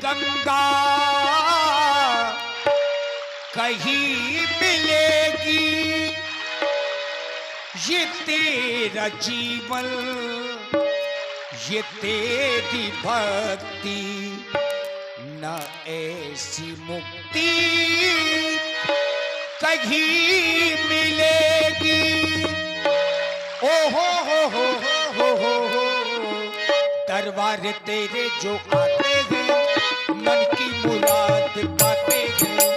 गंगा कहीं मिलेगी, ये तेरा जीवन, ये तेरी भक्ति, न ऐसी मुक्ति कहीं मिलेगी। ओ हो, दरबार तेरे जो आते हैं मन की मुराद पाते हैं।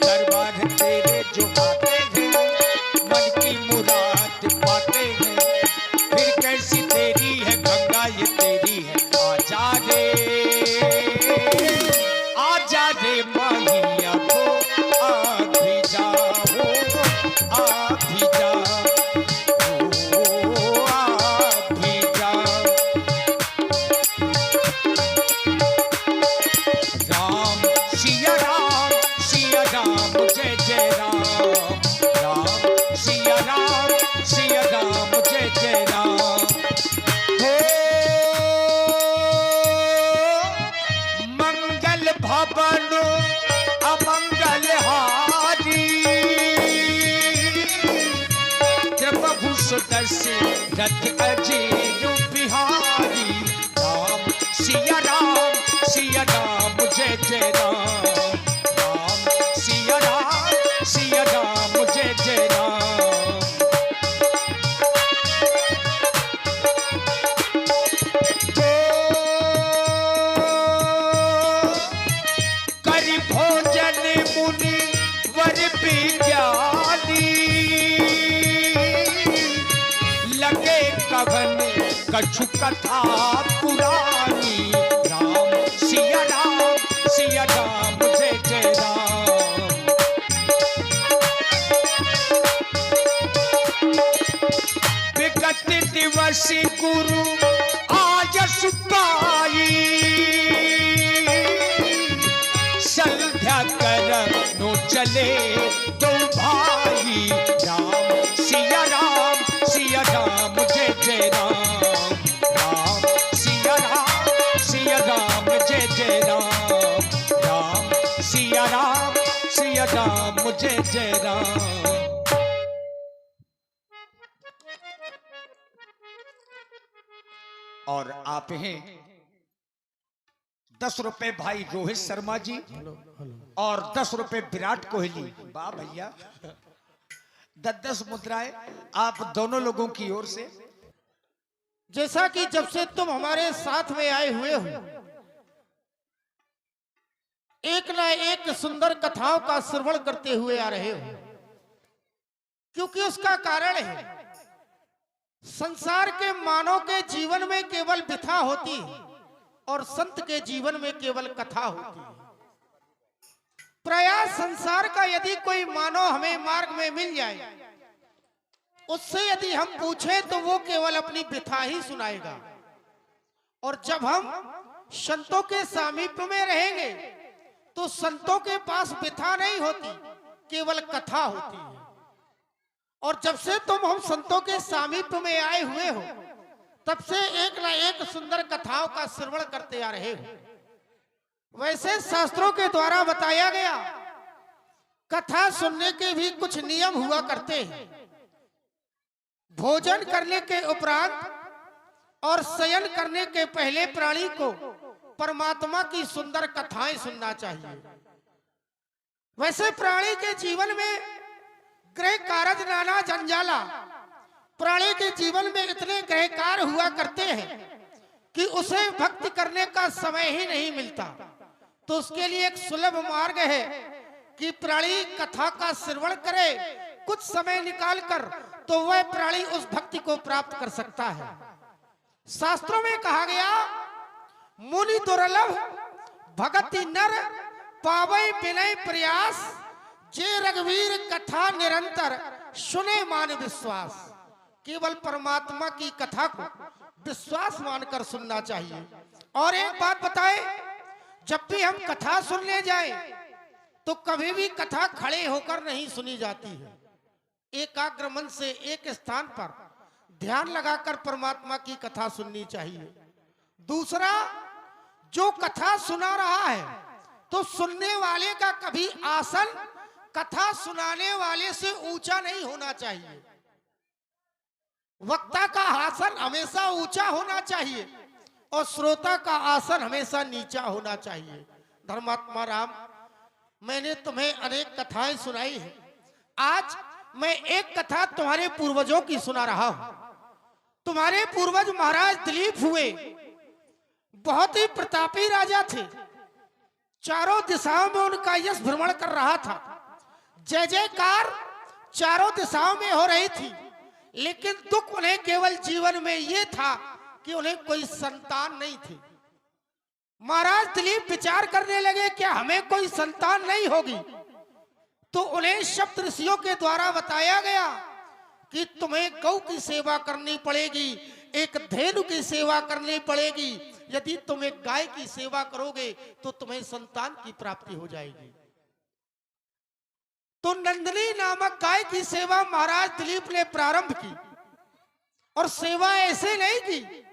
दरबार तेरे जो आते हैं मन की मुराद पाते हैं। फिर कैसी तेरी है गंगा, ये तेरी है। आजा रे माहिया को, आ भी जाओ, आ भी जाओ, दशरथ अजीर बिहारी। राम सिया राम, सिया राम जय जय राम। राम सिया राम जय जय राम। करि भोजन मुनि वर विज्ञानी, कवन कछु कथा पुरानी। राम सिया राम जय जय राम। विगत दिवस गुरु आज सुपाई, संध्या करनो चले दो भाई। राम सिया राम जय जय राम। राम सिया राम जय जय राम। राम सिया राम जय जय राम। और आप हैं 10 रुपए भाई रोहित शर्मा जी और 10 रुपए विराट कोहली। वाह भैया, 10 मुद्राएं आप दोनों लोगों की ओर से। जैसा कि जब से तुम हमारे साथ में आए हुए हो, एक ना एक सुंदर कथाओं का श्रवण करते हुए आ रहे हो, क्योंकि उसका कारण है संसार के मानव के जीवन में केवल व्यथा होती है और संत के जीवन में केवल कथा होती है। प्रयास संसार का यदि कोई मानव हमें मार्ग में मिल जाए, उससे यदि हम पूछें तो वो केवल अपनी व्यथा ही सुनाएगा। और जब हम संतों के सामीप्य में रहेंगे तो संतों के पास व्यथा नहीं होती, केवल कथा होती है। और जब से तुम हम संतों के सामीप्य में आए हुए हो, तब से एक ना एक सुंदर कथाओं का श्रवण करते आ रहे हो। वैसे शास्त्रों के द्वारा बताया गया, कथा सुनने के भी कुछ नियम हुआ करते हैं। भोजन करने के उपरांत और शयन करने के पहले प्राणी को परमात्मा की सुंदर कथाएं सुनना चाहिए। वैसे प्राणी के जीवन में ग्रह कारज नाना जंजाला, प्राणी के जीवन में इतने ग्रह कार्य हुआ करते हैं कि उसे भक्ति करने का समय ही नहीं मिलता। तो उसके लिए एक सुलभ मार्ग है कि प्राणी कथा का श्रवण करे कुछ समय निकालकर, तो वह प्राणी उस भक्ति को प्राप्त कर सकता है। शास्त्रों में कहा गया, मुनि दुर्लभ भगति नर पावै विनय प्रयास, जे रघुवीर कथा निरंतर सुने मान विश्वास। केवल परमात्मा की कथा को विश्वास मानकर सुनना चाहिए। और एक बात बताए, जब भी हम कथा सुनने जाएं तो कभी भी कथा खड़े होकर नहीं सुनी जाती है। एकाग्र मन से एक स्थान पर ध्यान लगाकर परमात्मा की कथा सुननी चाहिए। दूसरा, जो कथा सुना रहा है तो सुनने वाले का कभी आसन कथा सुनाने वाले से ऊंचा नहीं होना चाहिए। वक्ता का आसन हमेशा ऊंचा होना चाहिए और श्रोता का आसन हमेशा नीचा होना चाहिए। धर्मात्मा राम, मैंने तुम्हें अनेक कथाएं सुनाई हैं। आज मैं एक कथा तुम्हारे पूर्वजों की सुना रहा हूं। तुम्हारे पूर्वज महाराज दिलीप हुए, बहुत ही प्रतापी राजा थे। चारों दिशाओं में उनका यश भ्रमण कर रहा था। जय जयकार चारों दिशाओं में हो रही थी, लेकिन दुख उन्हें केवल जीवन में ये था कि उन्हें कोई संतान नहीं थी। महाराज दिलीप विचार करने लगे कि हमें कोई संतान नहीं होगी, तो उन्हें सप्त ऋषियों के द्वारा बताया गया कि तुम्हें गौ की सेवा करनी पड़ेगी, एक धेनु की सेवा करनी पड़ेगी। यदि तुम एक गाय की सेवा करोगे तो तुम्हें संतान की प्राप्ति हो जाएगी। तो नंदिनी नामक गाय की सेवा महाराज दिलीप ने प्रारंभ की, और सेवा ऐसे नहीं की।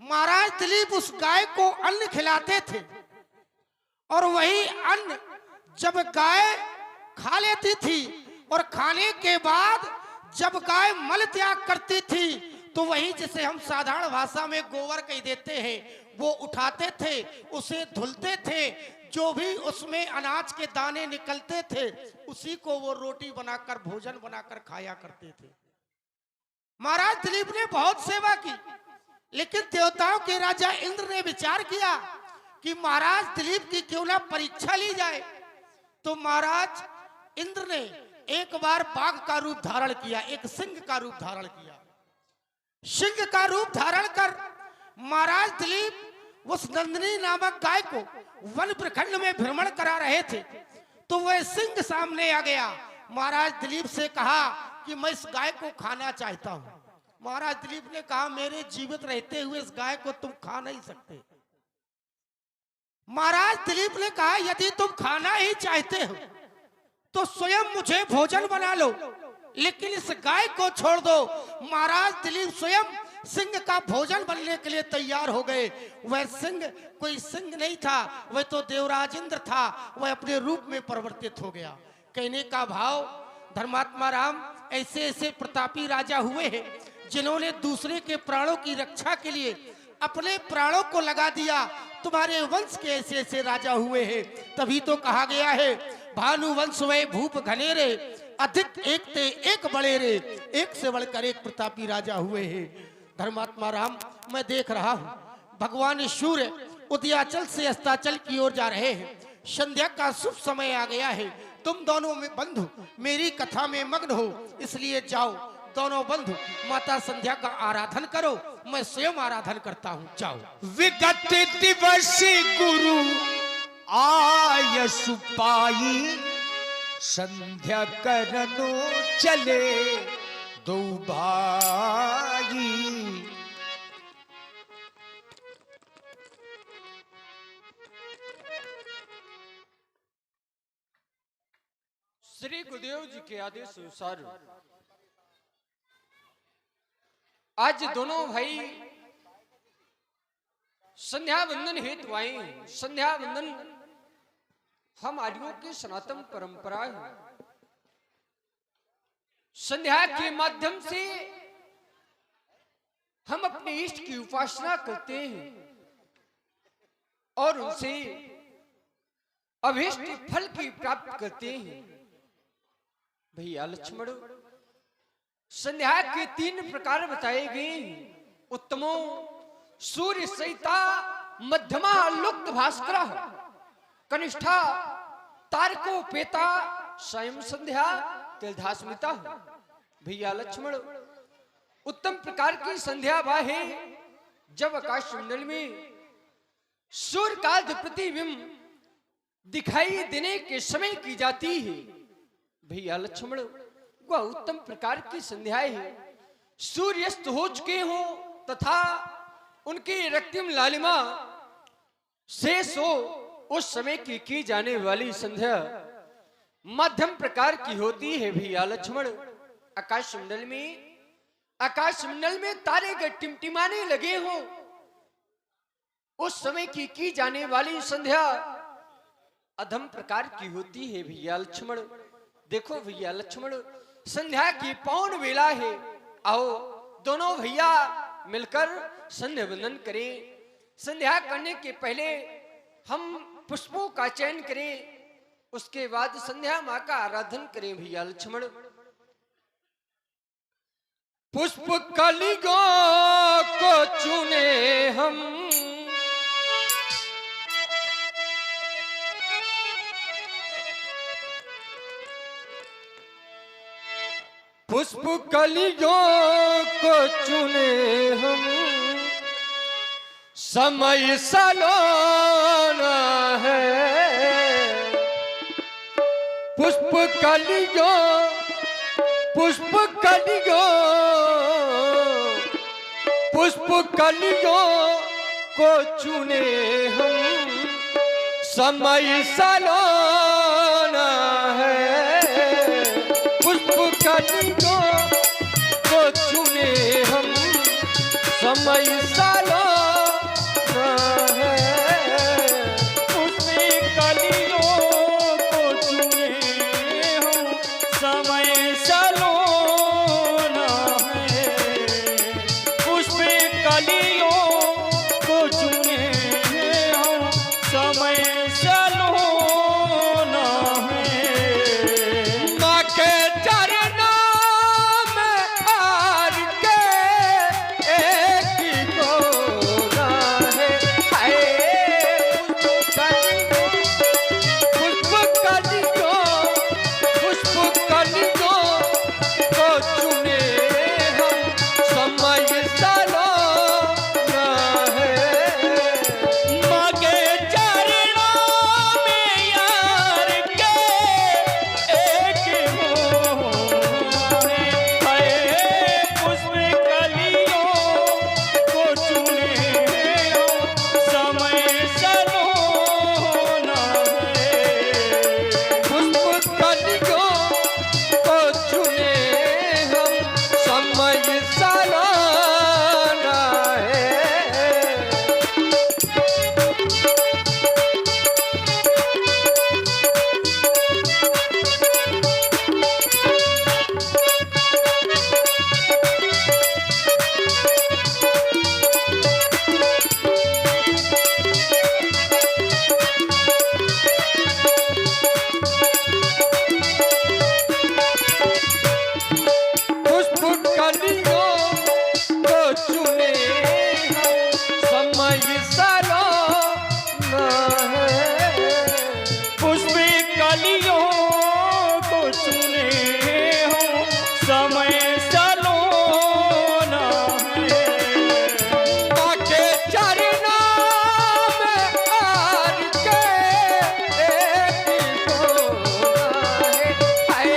महाराज दिलीप उस गाय को अन्न खिलाते थे, और वही अन्न जब गाय खा लेती थी और खाने के बाद जब गाय मल त्याग करती थी, तो वही जिसे हम साधारण भाषा में गोबर कह देते हैं, वो उठाते थे, उसे धुलते थे। जो भी उसमें अनाज के दाने निकलते थे, उसी को वो रोटी बनाकर भोजन बनाकर खाया करते थे। महाराज दिलीप ने बहुत सेवा की, लेकिन देवताओं के राजा इंद्र ने विचार किया कि महाराज दिलीप की क्यों ना परीक्षा ली जाए। तो महाराज इंद्र ने एक बार बाघ का रूप धारण किया, एक सिंह का रूप धारण किया। सिंह का रूप धारण कर महाराज दिलीप उस नंदिनी नामक गाय को वन प्रखंड में भ्रमण करा रहे थे, तो वह सिंह सामने आ गया। महाराज दिलीप से कहा कि मैं इस गाय को खाना चाहता हूं। महाराज दिलीप ने कहा, मेरे जीवित रहते हुए इस गाय को तुम खा नहीं सकते। महाराज दिलीप ने कहा, यदि तुम खाना ही चाहते हो तो स्वयं मुझे भोजन बना लो, लेकिन इस गाय को छोड़ दो। महाराज दिलीप स्वयं सिंह का भोजन बनने के लिए तैयार हो गए। वह सिंह कोई सिंह नहीं था, वह तो देवराज इंद्र था। वह अपने रूप में परिवर्तित हो गया। कहने का भाव, धर्मात्मा राम, ऐसे ऐसे प्रतापी राजा हुए हैं जिन्होंने दूसरे के प्राणों की रक्षा के लिए अपने प्राणों को लगा दिया। तुम्हारे वंश के ऐसे ऐसे राजा हुए हैं। तभी तो कहा गया है, भानुवंश वे भूप घनेरे, अधिक एक ते एक बड़े रे। एक से बढ़कर एक प्रतापी राजा हुए हैं। धर्मात्मा राम, मैं देख रहा हूँ भगवान सूर्य उदयाचल से अस्ताचल की ओर जा रहे हैं। संध्या का शुभ समय आ गया है। तुम दोनों में बंधु मेरी कथा में मग्न हो, इसलिए जाओ दोनों बंधु माता संध्या का आराधन करो। मैं स्वयं आराधन करता हूँ, जाओ। विगत दिवस गुरु आयसु पाई, संध्या करनो चले दो भाई। श्री गुरुदेव जी के आदेश अनुसार आज दोनों भाई संध्या वंदन हेतु आए। संध्या वंदन हम आर्यों की सनातन परंपरा है। संध्या के माध्यम से हम अपने इष्ट की उपासना करते हैं और उनसे अभीष्ट फल की प्राप्ति करते हैं। भैया लक्ष्मण, संध्या के 3 प्रकार बताए गए हैं। उत्तमो सूर्य सहिता, मध्यमा लुप्त भास्कर, कनिष्ठा तारको पेता, स्वयं संध्या तिलधास्मिता। भैया लक्ष्मण, उत्तम प्रकार की संध्या वह है जब आकाश मंडल में सूर्य का प्रतिबिंब दिखाई देने के समय की जाती है। भैया लक्ष्मण, वह उत्तम प्रकार की संध्या है। सूर्यास्त हो चुके हो तथा उनकी रक्तिम लालिमा शेष हो, उस समय की जाने वाली संध्या मध्यम प्रकार की होती है। भैया लक्ष्मण, आकाश मंडल में तारे टिमटिमाने लगे हो उस समय की जाने वाली संध्या अधम प्रकार की होती है भैया लक्ष्मण। देखो भैया लक्ष्मण, संध्या की पौन वेला है। आओ दोनों भैया मिलकर संध्या वंदन करें। संध्या करने के पहले हम पुष्पों का चयन करें, उसके बाद संध्या माँ का आराधन करें भैया लक्ष्मण। पुष्प कलियों को चुने हम, पुष्प कलियों को चुने हम, समय सलोना है। पुष्प कलियों, पुष्प कलियों, पुष्प कलियों को चुने हम, समय सलोना है। पुष्प कलियों को चुने हम, समय सलोना है। पुष्प कलियों को चुने हम, समय सलोना है। पुष्प कलियों को चुने हम, समय सलोना है। माँ के चरणों में हार के एक ही कोना है। हाय पुष्प कलियों, पुष्प कलियों को चुने हम, समय सलोना है। माँ के चरणों में यार के एक मोह है। हाय पुष्प कलियों को चुने हम, समय सलोना है। पुष्प कलियों को चुने हम, समय सलोना है। पुष्प कलियों को चुने हम, समय सलोना है। पुष्प कलियों को चुने हम, समय सलोना है। माँ के चरणों में हार के एक ही कोना है। हाय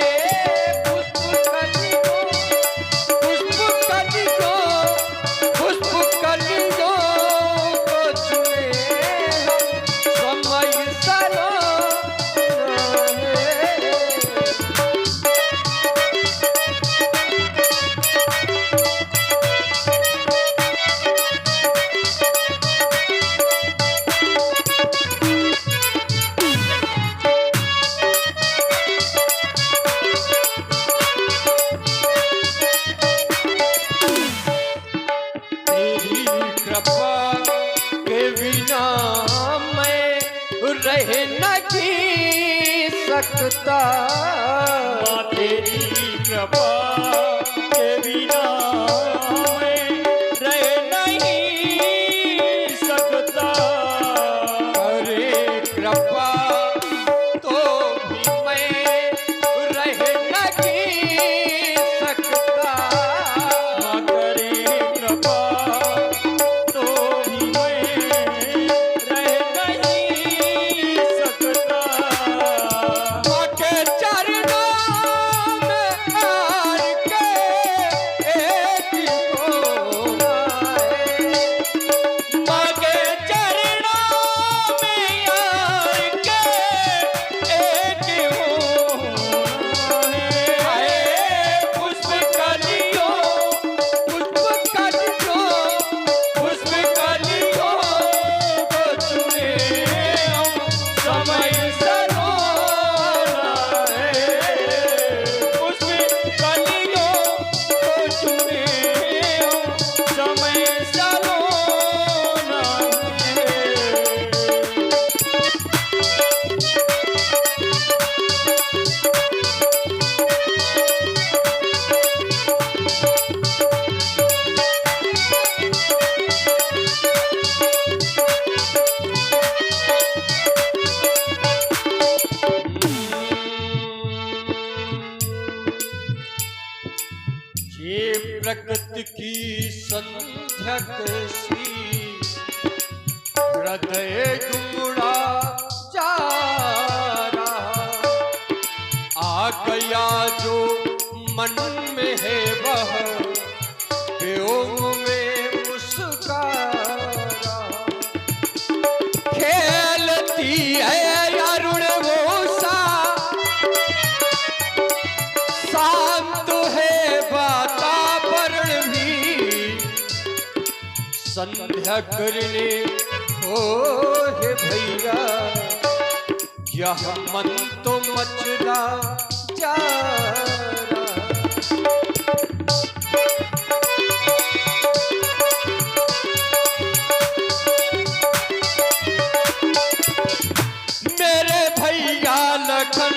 पुष्प कलियों, पुष्प कलियों, पुष्प कलियों को चुने हम, समय सलोना है। तेरी कृपा के बिना मैं रह नहीं सकता। माँ तेरी कृपा के बिना मैं रह नहीं सकता। अरे कृपा तो भी मैं रह नहीं सकता। माँ तेरी कृपा तो भी मैं रह नहीं सकता। माँ के चरणों में हार के प्रकृति की संध्या कैसी हृदय गुमड़ा जा रहा, आ गया जो मन में है वह व्योम में मुस्कारा। खेलती है अरुण वोसा, शांत है वातावरण भी, संध्या करने हो हे भैया यह मन तो मचला जा रहा। मेरे भैया लखन,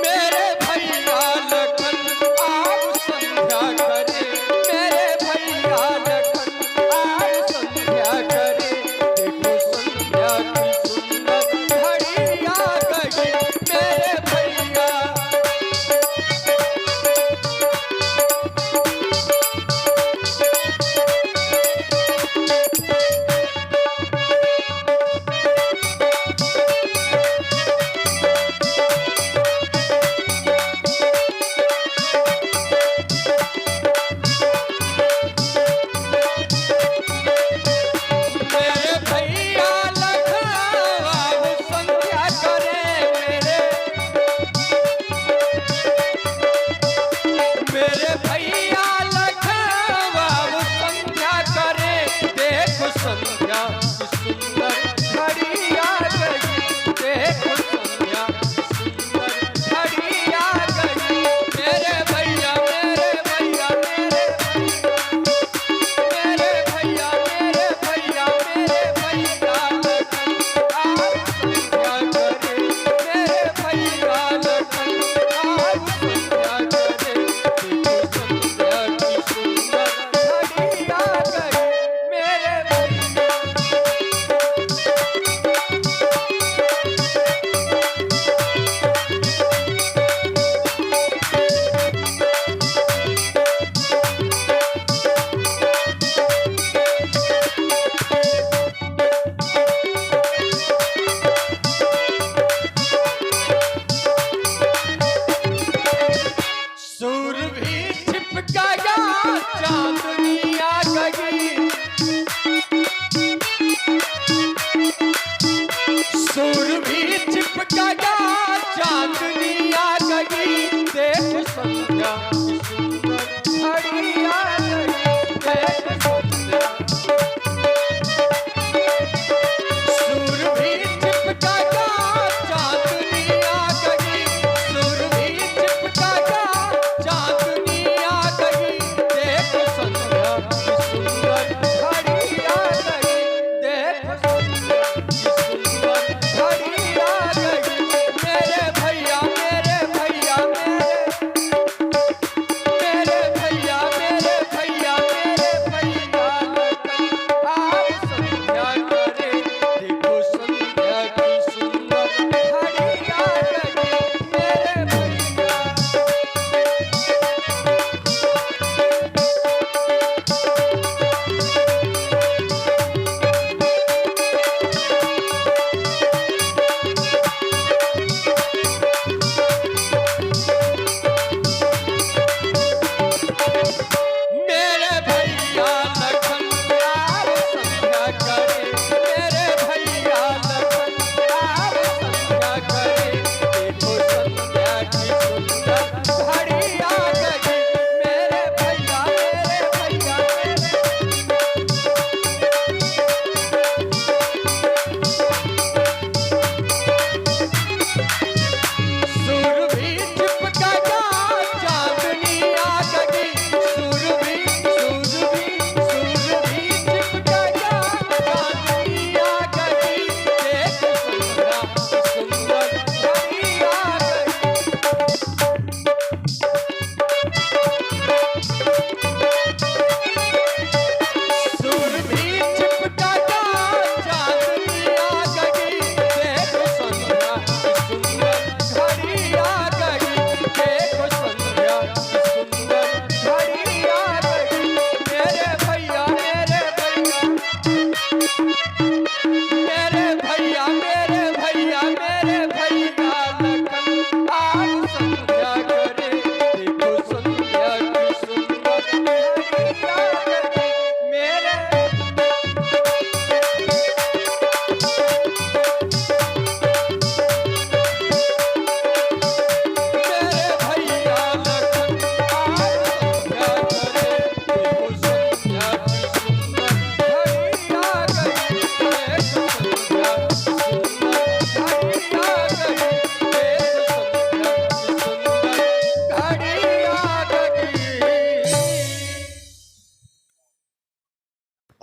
मेरे भैया लखन आप संध्या करें, मेरे भैया लखन आप संध्या करें। देखो संध्या की सुंदर घड़ी आ गई, मेरे भैया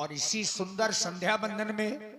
और इसी सुंदर संध्या बंदन में